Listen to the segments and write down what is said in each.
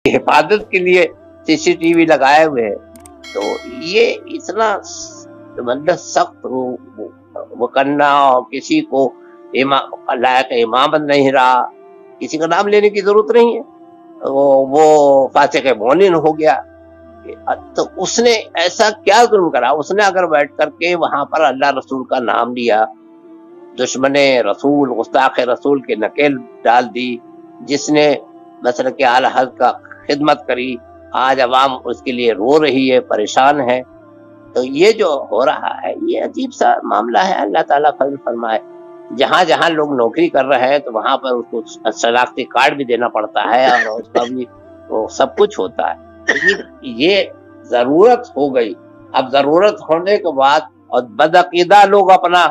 हिफाजत के लिए सीसीटीवी लगाए हुए हैं। तो ये इतना मतलब सख्त वो करना, और किसी को लायक इमामत नहीं रहा, किसी का नाम लेने की जरूरत नहीं है, वो फासिक मोमिन हो गया। तो उसने ऐसा क्या जुल्म करा? उसने अगर बैठ करके वहां पर अल्लाह रसूल का नाम लिया, दुश्मने रसूल, गुस्ताख रसूल के नकेल डाल दी, जिसने मसलन के आला हज़रत का खिदमत करी, आज अवाम उसके लिए रो रही है, परेशान है। तो ये जो हो रहा है ये अजीब सा मामला है। अल्लाह ताला फजल फरमाए, जहाँ जहाँ लोग नौकरी कर रहे हैं तो वहां पर उसको शनाख्ती कार्ड भी देना पड़ता है और उसका भी वो सब कुछ होता है। तो ये जरूरत हो गई। अब जरूरत होने के बाद और बदअकीदा लोग अपना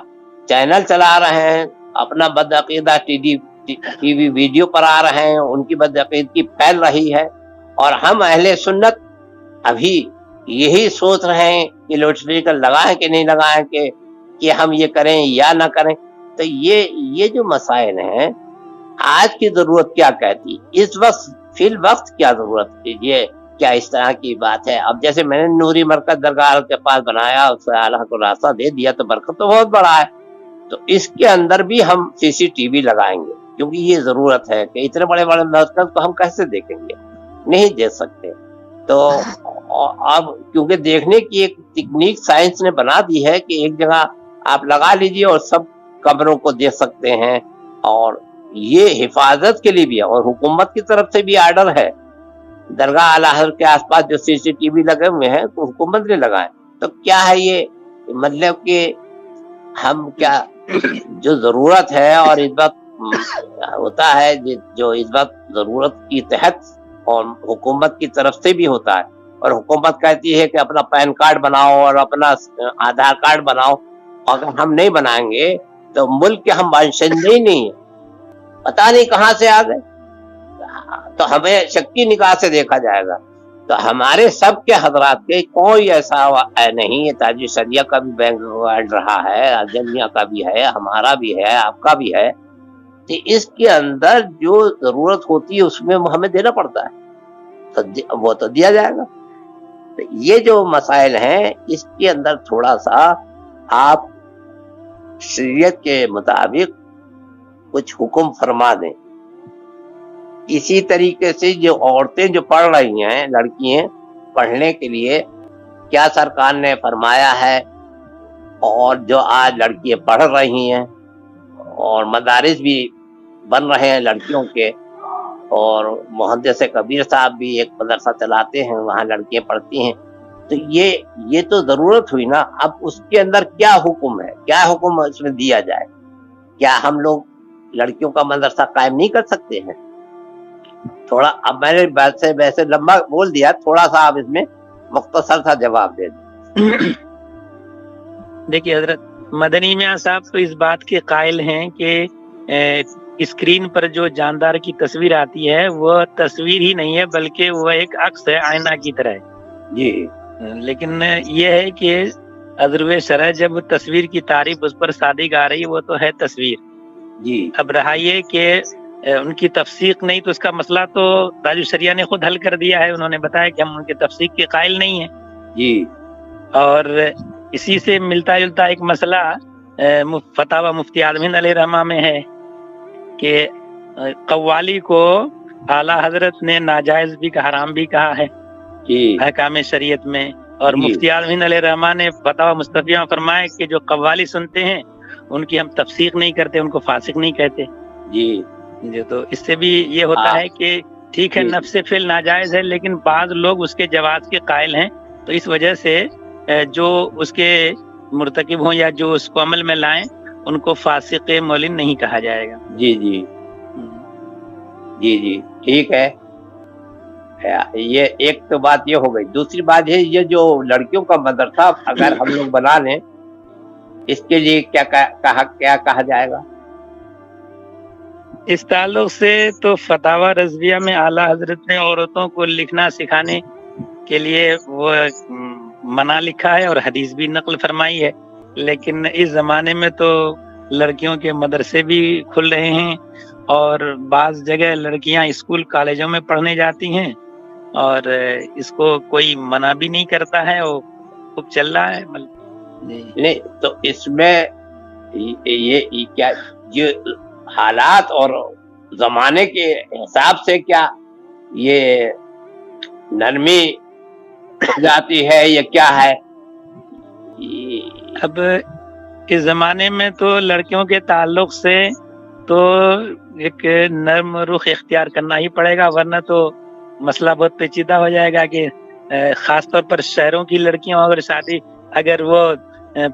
चैनल चला रहे हैं, अपना बदअकीदा टीवी वीडियो पर आ रहे हैं, उनकी बदअकीदगी फैल रही है, और हम अहले सुन्नत अभी यही सोच रहे हैं कि लाउडस्पीकर लगाएं कि नहीं लगाएं, कि हम ये करें या ना करें। तो ये जो मसाइल हैं, आज की जरूरत क्या कहती, इस वक्त फिल वक्त क्या जरूरत है, ये क्या इस तरह की बात है? अब जैसे मैंने नूरी मरकज दरगाह के पास बनाया, उससे आला को रास्ता दे दिया, तो बरकत तो बहुत बड़ा है। तो इसके अंदर भी हम सीसीटीवी लगाएंगे, क्योंकि ये जरूरत है कि इतने बड़े बड़े मरकज को हम कैसे देखेंगे, नहीं देख सकते। तो अब क्योंकि देखने की एक टेक्निक साइंस ने बना दी है कि एक जगह आप लगा लीजिए और सब कमरों को देख सकते हैं, और ये हिफाजत के लिए भी है, और हुकूमत की तरफ से भी आर्डर है। दरगाह आला हज़रत के आसपास जो सीसीटीवी लगे हुए हैं तो हुकूमत ने लगाए। तो क्या है ये, मतलब कि हम क्या, जो जरूरत है और इस वक्त होता है, जो इस वक्त जरूरत की तहत और हुकूमत की तरफ से भी होता है, और हुकूमत कहती है कि अपना पैन कार्ड बनाओ और अपना आधार कार्ड बनाओ, अगर हम नहीं बनाएंगे तो मुल्क के हम बाशिंदे ही नहीं है, पता नहीं कहाँ से आ गए, तो हमें शक्की निगाह से देखा जाएगा। तो हमारे सब के हजरात के कोई ऐसा नहीं है, ताजी शरिया का भी बैंक अकाउंट रहा है, अजमिया का भी है, हमारा भी है, आपका भी है। तो इसके अंदर जो जरूरत होती है उसमें हमें देना पड़ता है, तो वो तो दिया जाएगा। तो ये जो मसाइल हैं, इसके अंदर थोड़ा सा आप शरीयत के मुताबिक कुछ हुक्म फरमा दें। इसी तरीके से जो औरतें जो पढ़ रही हैं, लड़कियां पढ़ने के लिए क्या सरकार ने फरमाया है, और जो आज लड़कियां पढ़ रही हैं, और मदारिस भी बन रहे हैं लड़कियों के, और मुहद्दिस कबीर साहब भी एक मदरसा चलाते हैं, वहाँ लड़कियां पढ़ती हैं। तो ये तो जरूरत हुई ना। अब उसके अंदर क्या हुक्म है, क्या हुक्म इसमें दिया जाए? क्या हम लोग लड़कियों का मदरसा कायम नहीं कर सकते हैं? थोड़ा, अब मैंने वैसे लंबा बोल दिया, थोड़ा सा आप इसमें मुख्तसर सा जवाब दे दें। देखिए हजरत मदनी मियां साहब तो इस बात के कायल हैं कि स्क्रीन पर जो जानदार की तस्वीर आती है वो तस्वीर ही नहीं है, बल्कि वो एक अक्स है, आईना की तरह है जी। लेकिन ये है कि अज़्रुए शरअ जब तस्वीर की तारीफ उस पर सादिक आ रही, वो तो है तस्वीर जी। अब रहा ये कि उनकी तफसीक नहीं, तो उसका मसला तो ताजु शरिया ने खुद हल कर दिया है। उन्होंने बताया कि हम उनके तफसीक के कायल नहीं हैं जी। और इसी से मिलता जुलता एक मसला फतावा मुफ्ती आज़मीन अलैहिर्रहमा में है कि कव्वाली को आला हजरत ने नाजायज भी कहा, हराम भी कहा है अहकाम शरीयत में। और मुफ्ती आज़मीन अलैहिर्रहमा ने फतावा मुस्तफ़िया में फरमाया कि जो कव्वाली सुनते हैं उनकी हम तफसीक नहीं करते, उनको फासिक नहीं कहते जी। तो इससे भी ये होता है कि ठीक है, नफ्स फिल नाजायज है, लेकिन बाज लोग उसके जवाज के कायल हैं। तो इस वजह से जो उसके मुर्तकिब हों या जो उसको अमल में लाएं, उनको फासिक मौलिन नहीं कहा जाएगा जी जी जी जी। ठीक है, ये एक तो बात ये हो गई। दूसरी बात है, ये जो लड़कियों का मदरसा अगर हम लोग बना लें, इसके लिए क्या कहा जाएगा? इस ताल्लुक से तो फतावा रज़विया में आला हजरत ने औरतों को लिखना सिखाने के लिए वो मना लिखा है और हदीस भी नकल फरमाई है। लेकिन इस जमाने में तो लड़कियों के मदरसे भी खुल रहे हैं और बाज़ जगह लड़कियां स्कूल कॉलेजों में पढ़ने जाती हैं, اور اس کو کوئی منع بھی نہیں کرتا ہے، وہ خوب چل رہا ہے جی۔ نہیں تو اس میں یہ کیا یہ حالات اور زمانے کے حساب سے کیا یہ نرمی ہو جاتی ہے یا کیا ہے؟ اب اس زمانے میں تو لڑکیوں کے تعلق سے تو ایک نرم رخ اختیار کرنا ہی پڑے گا، ورنہ تو مسئلہ بہت پیچیدہ ہو جائے گا کہ خاص طور پر شہروں کی لڑکیوں اگر شادی اگر وہ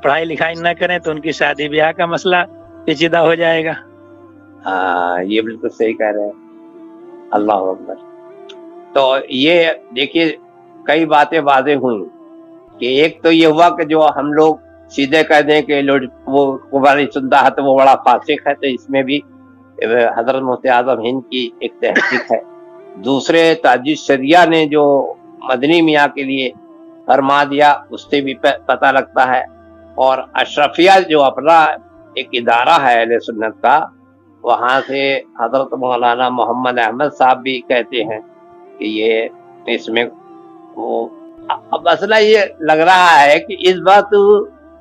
پڑھائی لکھائی نہ کریں تو ان کی شادی بیاہ کا مسئلہ پیچیدہ ہو جائے گا۔ ہاں یہ بالکل صحیح کہہ رہے ہیں، اللہ اکبر۔ تو یہ دیکھیے کئی باتیں واضح ہوئی کہ ایک تو یہ ہوا کہ جو ہم لوگ سیدھے کہہ دیں کہ وہ قبالی سنتا ہے تو وہ بڑا فاسق ہے، تو اس میں بھی حضرت مفتی اعظم ہند کی ایک تحقیق ہے۔ دوسرے تاج شریعہ نے جو مدنی میاں کے لیے فرما دیا اس سے بھی پتہ لگتا ہے، اور اشرفیہ جو اپنا ایک ادارہ ہے اہل سنت کا، وہاں سے حضرت مولانا محمد احمد صاحب بھی کہتے ہیں کہ یہ اس میں وہ مسئلہ یہ لگ رہا ہے کہ اس بات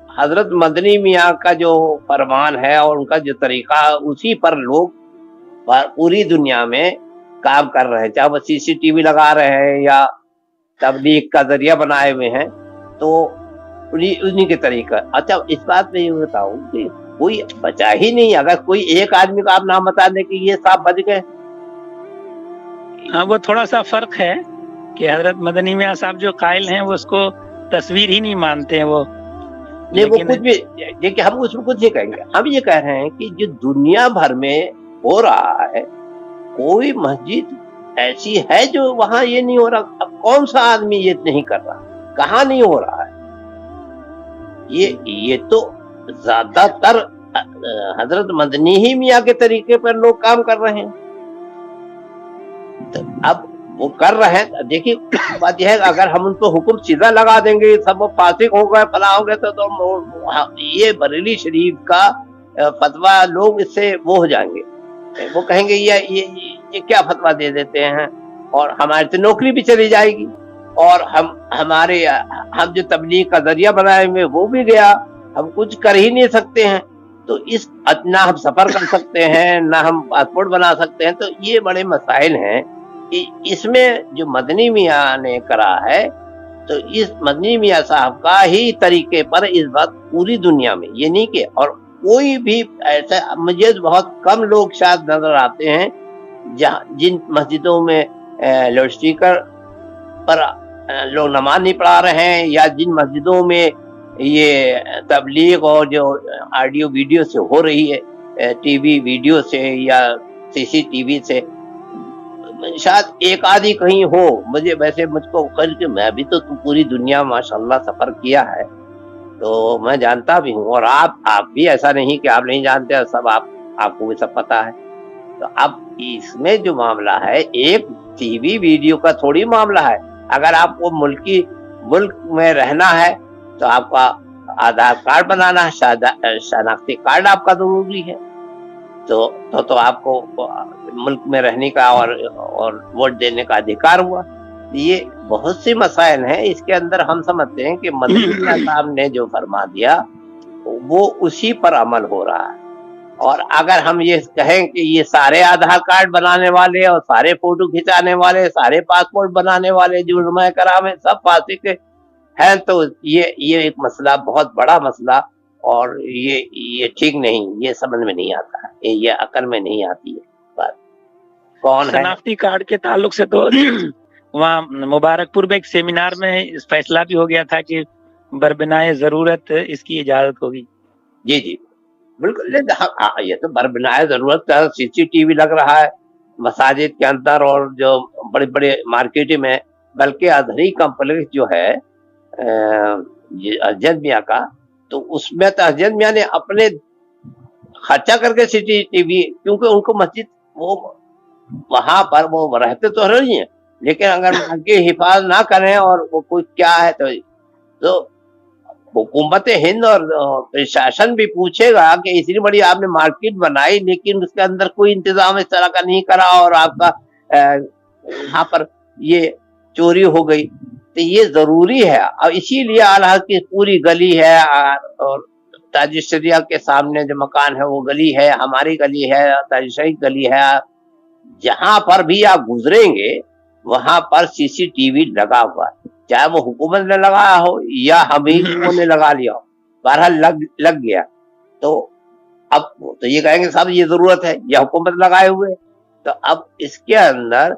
حضرت مدنی میاں کا جو فرمان ہے اور ان کا جو طریقہ اسی پر لوگ پوری دنیا میں کام کر رہے ہیں، چاہے وہ سی سی ٹی وی لگا رہے ہیں یا تبلیغ کا ذریعہ بنائے ہوئے ہیں، تو انہی کے طریقہ۔ اچھا اس بات میں یہ بتاؤں کہ کوئی بچا ہی نہیں، اگر کوئی ایک آدمی کو آپ نام بتا دیں کہ یہ صاحب بچ گئے۔ ہاں وہ تھوڑا سا فرق ہے کہ حضرت مدنی میاں صاحب جو قائل ہیں وہ اس کو تصویر ہی نہیں مانتے ہیں، وہ نہیں وہ کچھ بھی دیکھیں ہم اس میں کچھ نہیں کہیں گے، ہم یہ کہہ رہے ہیں کہ جو دنیا بھر میں ہو رہا ہے کوئی مسجد ایسی ہے جو وہاں یہ نہیں ہو رہا، اب کون سا آدمی یہ نہیں کر رہا، کہاں نہیں ہو رہا ہے؟ یہ تو زیادہ تر حضرت مدنی ہی میاں کے طریقے پر لوگ کام کر رہے ہیں۔ اب وہ کر رہے ہیں، دیکھیے بات یہ ہے اگر ہم ان کو حکم سیدھا لگا دیں گے سب فاسق ہو گئے فلاں ہو گئے تو یہ بریلی شریف کا فتویٰ لوگ اس سے وہ ہو جائیں گے، وہ کہیں گے یہ کیا فتویٰ دے دیتے ہیں، اور ہماری تو نوکری بھی چلی جائے گی، اور ہم جو تبلیغ کا ذریعہ بنائے ہوئے وہ بھی گیا، ہم کچھ کر ہی نہیں سکتے ہیں۔ تو نہ ہم سفر کر سکتے ہیں نہ ہم پاسپورٹ بنا سکتے ہیں، تو یہ بڑے مسائل ہیں۔ اس میں جو مدنی میاں نے کرا ہے تو اس مدنی میاں صاحب کا ہی طریقے پر اس وقت پوری دنیا میں یہ نہیں کہ، اور کوئی بھی ایسا مجھے بہت کم لوگ شاید نظر آتے ہیں جن مسجدوں میں لاؤڈ اسپیکر پر لوگ نماز نہیں پڑھا رہے ہیں، یا جن مسجدوں میں یہ تبلیغ اور جو آڈیو ویڈیو سے ہو رہی ہے، ٹی وی ویڈیو سے یا سی سی ٹی وی سے، شاید ایک آدھی کہیں ہو۔ مجھ کو خیر کہ میں بھی تو پوری دنیا ماشاءاللہ سفر کیا ہے تو میں جانتا بھی ہوں، اور آپ بھی ایسا نہیں کہ آپ نہیں جانتے، سب آپ کو بھی سب پتا ہے۔ تو اب اس میں جو معاملہ ہے ایک ٹی وی ویڈیو کا تھوڑی معاملہ ہے، اگر آپ کو ملک میں رہنا ہے تو آپ کا آدھار کارڈ بنانا ہے، شناختی کارڈ آپ کا ضروری ہے، تو آپ کو ملک میں رہنے کا اور ووٹ دینے کا ادھیکار ہوا۔ یہ بہت سی مسائل ہیں، اس کے اندر ہم سمجھتے ہیں کہ مدنی میاں صاحب نے جو فرما دیا وہ اسی پر عمل ہو رہا ہے۔ اور اگر ہم یہ کہیں کہ یہ سارے آدھار کارڈ بنانے والے اور سارے فوٹو کھچانے والے، سارے پاسپورٹ بنانے والے جو علماء کرام ہیں سب فاسق ہیں، تو یہ ایک مسئلہ بہت بڑا مسئلہ، اور یہ ٹھیک نہیں، یہ سمجھ میں نہیں آتا ہے، یہ عقل میں نہیں آتی ہے بات۔ کون ہے شناختی کارڈ کے تعلق سے تو وہاں مبارک پور میں ایک سیمینار میں اس فیصلہ بھی ہو گیا تھا کہ بربنائے ضرورت اس کی اجازت ہوگی۔ جی بالکل، یہ تو بربنائے ضرورت کا سی سی ٹی وی لگ رہا ہے مساجد کے اندر اور جو بڑے بڑے مارکیٹ میں، بلکہ اظہری کمپلیکس جو ہے ارجن میاں کا، تو اس میں تو ارجن میاں نے اپنے خرچہ کر کے سی سی ٹی وی، کیونکہ ان کو مسجد وہ وہاں پر وہ رہتے تو رہی ہیں، لیکن اگر ان کی حفاظت نہ کریں اور وہ کچھ کیا ہے تو حکومت ہند اور پرشاسن بھی پوچھے گا کہ اتنی بڑی آپ نے مارکیٹ بنائی لیکن اس کے اندر کوئی انتظام اس طرح کا نہیں کرا، اور آپ کا یہاں پر یہ चोरी हो गई, तो ये जरूरी है। अब इसीलिए आला की पूरी गली है, और ताजिशरिया के सामने जो मकान है वो गली है, हमारी गली है, ताजिशरी गली है, जहां पर भी आप गुजरेंगे वहां पर सीसीटीवी लगा हुआ है, चाहे वो हुकूमत ने लगाया हो या हम ही लोगों ने लगा लिया हो, बहरहाल लग गया। तो अब तो ये कहेंगे साहब ये जरूरत है, ये हुकूमत लगाए हुए। तो अब इसके अंदर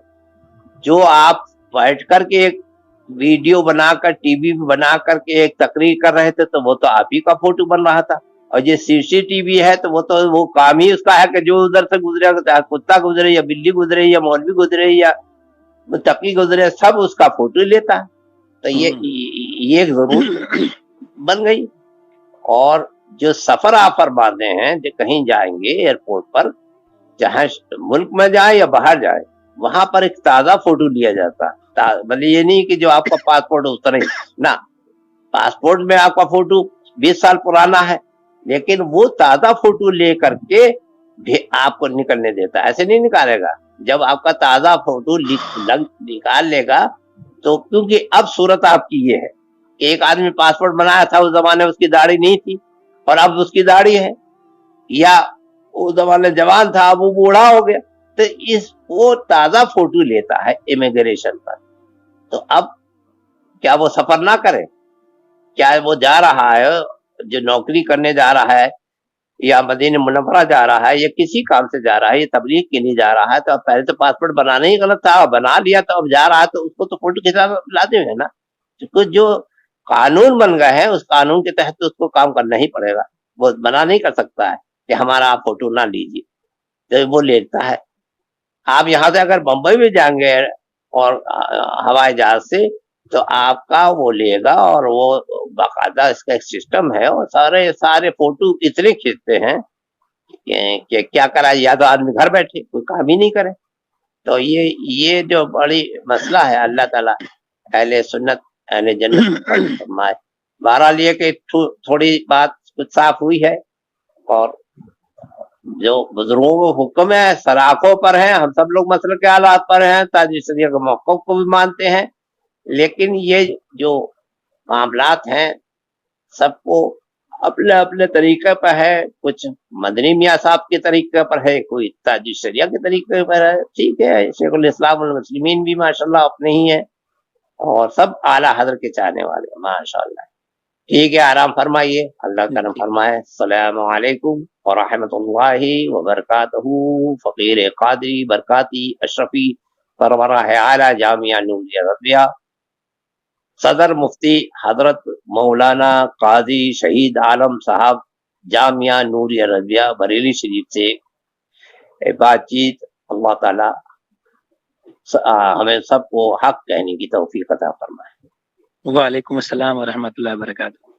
जो आप बैठ करके एक वीडियो बनाकर टीवी पे बना करके एक तकरीर कर रहे थे, तो वो तो आप ही का फोटो बन रहा था। और ये सीसीटीवी है तो वो काम ही उसका है कि जो उधर से गुजरे, चाहे कुत्ता गुजरे या बिल्ली गुजरे या मौलवी गुजरे या तकी गुजरे, सब उसका फोटो लेता है। तो ये एक जरूर बन गई। और जो सफर आफर बांधे हैं, जो कहीं जाएंगे एयरपोर्ट पर, चाहे मुल्क में जाए या बाहर जाए, वहां पर एक ताजा फोटो लिया जाता है। मतलब ये नहीं कि जो आपका पासपोर्ट उस तरह ना, पासपोर्ट में आपका फोटो 20 साल पुराना है, लेकिन वो ताजा फोटो ले करके भी आपको निकलने देता है, ऐसे नहीं निकालेगा। जब आपका ताजा फोटो निकाल लेगा, तो क्योंकि अब सूरत आपकी ये है कि एक आदमी पासपोर्ट बनाया था, उस जमाने में उसकी दाढ़ी नहीं थी और अब उसकी दाढ़ी है, या उस जमाने जवान था अब वो बूढ़ा हो गया, तो वो ताजा फोटो लेता है इमिग्रेशन पर। तो अब क्या वो सफर ना करे? क्या वो जा रहा है, जो नौकरी करने जा रहा है या मदीने मुनव्वरा जा रहा है या किसी काम से जा रहा है या तबलीग के लिए जा रहा है, तो अब पहले तो पासपोर्ट बनाना ही गलत था, बना लिया तो अब जा रहा है, तो उसको तो फोटो खिंचा लाते हैं ना। तो जो कानून बन गए हैं उस कानून के तहत तो उसको काम करना ही पड़ेगा, वो मना नहीं कर सकता है कि हमारा आप फोटो ना लीजिए, तो वो लेता है। आप यहाँ से अगर बंबई में जाएंगे और हवाई जहाज से, तो आपका वो लेगा, और वो बाकायदा इसका एक सिस्टम है, और सारे फोटो इतने खींचते हैं कि क्या करा, या तो आदमी घर बैठे कोई काम ही नहीं करे। तो ये जो बड़ी मसला है, अल्लाह ताला अहले सुन्नत अहले जन्नत फरमाए। बहरहाल ये कि थोड़ी बात कुछ साफ हुई है, और जो बुजुर्गों को हुक्म है सराखों पर है, हम सब लोग मसले के हालात पर हैं, ताजिशरिया के मौक़िफ़ को भी मानते हैं, लेकिन ये जो मामलात हैं सबको अपने अपने तरीके पर है। कुछ मदनी मियाँ साहब के तरीके पर है, कोई ताजिशरिया के तरीके पर है, ठीक है। शेखुल इस्लाम वल मुस्लिमीन भी माशाल्लाह अपने ही है, और सब आला हज़रत के चाहने वाले माशाल्लाह। ठीक है, आराम फरमाइए, अल्लाह करम फरमाए। अस्सलामु अलैकुम व रहमतुल्लाहि व बरकातहू। फ़कीर क़ादरी बरकाती अशरफी सरवराह आला जामिया नूरिया रज़िया, सदर मुफ्ती हजरत मौलाना काजी शहीद आलम साहब जामिया नूरिया रज़िया बरेली शरीफ से बातचीत। अल्लाह ताला हमें सबको हक कहने की तौफीक अता फरमाए। वालेकुम अस्सलाम व रहमतुल्लाहि व बरकातहू।